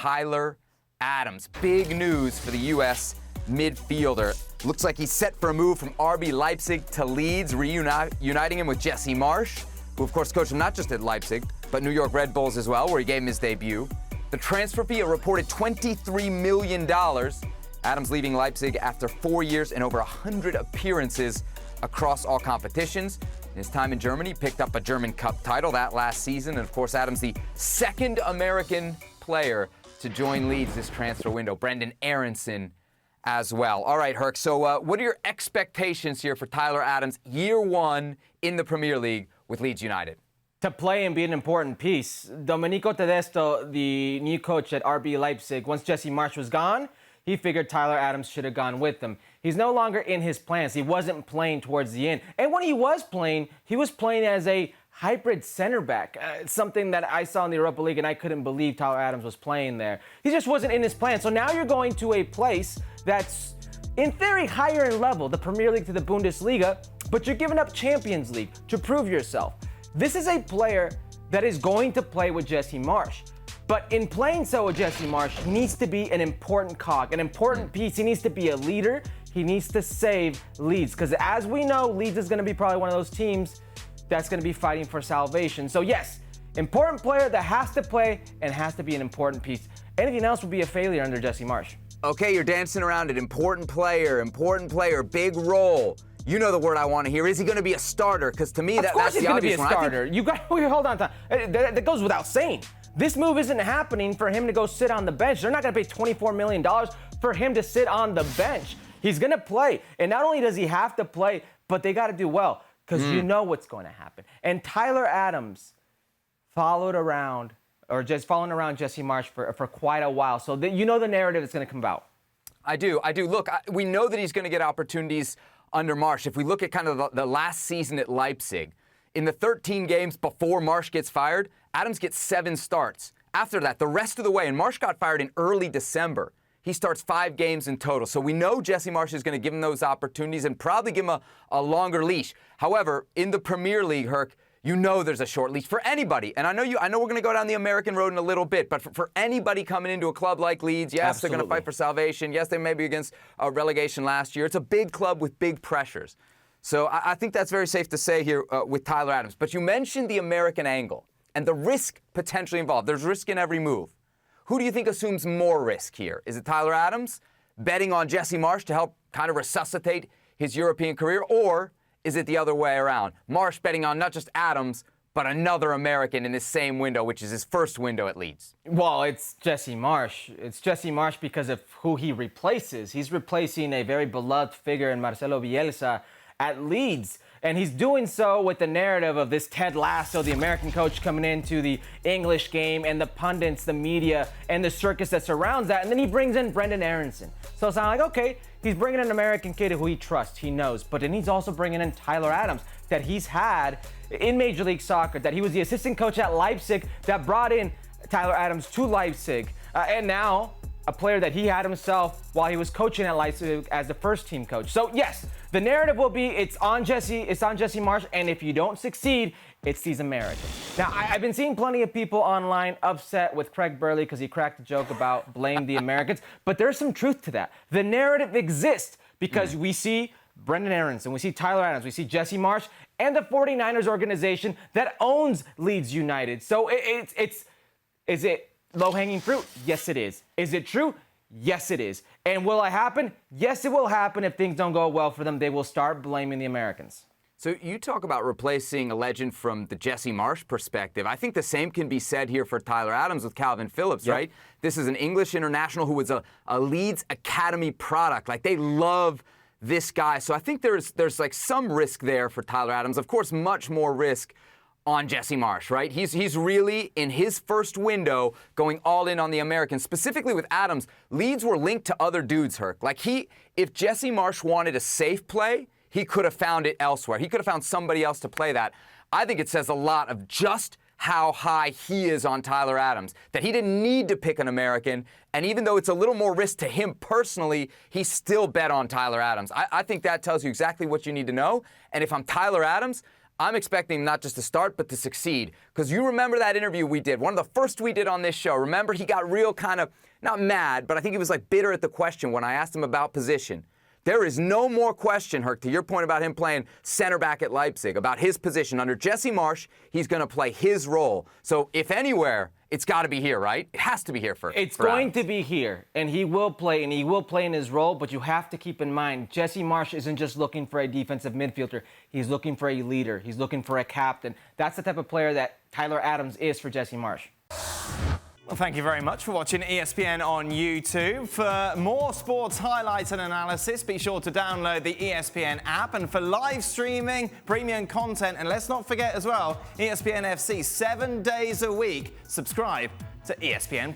Tyler Adams. Big news for the U.S. midfielder. Looks like he's set for a move from RB Leipzig to Leeds, reuniting him with Jesse Marsch, who of course coached him not just at Leipzig, but New York Red Bulls as well, where he gave him his debut. The transfer fee, a reported $23 million. Adams leaving Leipzig after 4 years and over 100 appearances across all competitions. In his time in Germany, he picked up a German Cup title that last season. And of course, Adams, the second American player to join Leeds this transfer window. Brendan Aronson as well. All right, Herc, so what are your expectations here for Tyler Adams, year one in the Premier League with Leeds United? To play and be an important piece. Domenico Tedesco, the new coach at RB Leipzig, once Jesse Marsch was gone, he figured Tyler Adams should have gone with them. He's no longer in his plans. He wasn't playing towards the end. And when he was playing as a hybrid center back. Something that I saw in the Europa League, and I couldn't believe Tyler Adams was playing there. He just wasn't in his plan. So now you're going to a place that's, in theory, higher in level, the Premier League to the Bundesliga, but you're giving up Champions League to prove yourself. This is a player that is going to play with Jesse Marsch. But in playing so with Jesse Marsch, he needs to be an important cog, an important piece. He needs to be a leader. He needs to save Leeds. Because as we know, Leeds is going to be probably one of those teams that's going to be fighting for salvation. So yes, important player that has to play and has to be an important piece. Anything else would be a failure under Jesse Marsch. Okay, you're dancing around it. Important player, big role. You know the word I want to hear. Is he going to be a starter? Because to me, that's the obvious one. Of course he's going to be a starter. You got hold on. That goes without saying. This move isn't happening for him to go sit on the bench. They're not going to pay $24 million for him to sit on the bench. He's going to play. And not only does he have to play, but they got to do well. Because you know what's going to happen. And Tyler Adams following around Jesse Marsch for quite a while. So you know the narrative is going to come about. I do. Look, we know that he's going to get opportunities under Marsch. If we look at kind of the last season at Leipzig, in the 13 games before Marsch gets fired, Adams gets 7 starts. After that, the rest of the way, and Marsch got fired in early December, he starts 5 games in total. So we know Jesse Marsch is going to give him those opportunities and probably give him a longer leash. However, in the Premier League, Herc, you know there's a short leash for anybody. And I know we're going to go down the American road in a little bit, but for anybody coming into a club like Leeds, yes, Absolutely. They're going to fight for salvation. Yes, they may be against relegation last year. It's a big club with big pressures. So I think that's very safe to say here with Tyler Adams. But you mentioned the American angle and the risk potentially involved. There's risk in every move. Who do you think assumes more risk here? Is it Tyler Adams betting on Jesse Marsch to help kind of resuscitate his European career? Or is it the other way around? Marsch betting on not just Adams, but another American in this same window, which is his first window at Leeds? Well, it's Jesse Marsch. It's Jesse Marsch because of who he replaces. He's replacing a very beloved figure in Marcelo Bielsa at Leeds. And he's doing so with the narrative of this Ted Lasso, the American coach coming into the English game, and the pundits, the media, and the circus that surrounds that. And then he brings in Brendan Aronson. So it's not like, okay, he's bringing an American kid who he trusts, he knows. But then he's also bringing in Tyler Adams that he's had in Major League Soccer, that he was the assistant coach at Leipzig that brought in Tyler Adams to Leipzig. And now a player that he had himself while he was coaching at Leipzig as the first team coach. So yes, the narrative will be it's on Jesse Marsch, and if you don't succeed, it's these Americans. Now, I've been seeing plenty of people online upset with Craig Burley because he cracked a joke about blame the Americans, but there's some truth to that. The narrative exists because we see Brendan Aronson, we see Tyler Adams, we see Jesse Marsch, and the 49ers organization that owns Leeds United. So is it low-hanging fruit? Yes, it is. Is it true? Yes, it is. And will it happen? Yes, it will happen. If things don't go well for them, they will start blaming the Americans. So you talk about replacing a legend from the Jesse Marsch perspective. I think the same can be said here for Tyler Adams with Kalvin Phillips, right? This is an English international who was a Leeds Academy product. Like, they love this guy. So I think there's like some risk there for Tyler Adams. Of course, much more risk on Jesse Marsch, right? He's really, in his first window, going all in on the Americans. Specifically with Adams, Leeds were linked to other dudes, Herc. Like, if Jesse Marsch wanted a safe play, he could have found it elsewhere. He could have found somebody else to play that. I think it says a lot of just how high he is on Tyler Adams, that he didn't need to pick an American, and even though it's a little more risk to him personally, he still bet on Tyler Adams. I think that tells you exactly what you need to know, and if I'm Tyler Adams, I'm expecting him not just to start, but to succeed. Because you remember that interview we did, one of the first we did on this show. Remember, he got real kind of, not mad, but I think he was like bitter at the question when I asked him about position. There is no more question, Herc, to your point about him playing center back at Leipzig, about his position. Under Jesse Marsch, he's going to play his role. So if anywhere, it's got to be here, right? It has to be here for It's for going Adams. to be here, and he will play in his role, but you have to keep in mind, Jesse Marsch isn't just looking for a defensive midfielder. He's looking for a leader. He's looking for a captain. That's the type of player that Tyler Adams is for Jesse Marsch. Well, thank you very much for watching ESPN on YouTube. For more sports highlights and analysis, be sure to download the ESPN app. And for live streaming, premium content, and let's not forget as well, ESPN FC 7 days a week. Subscribe to ESPN+.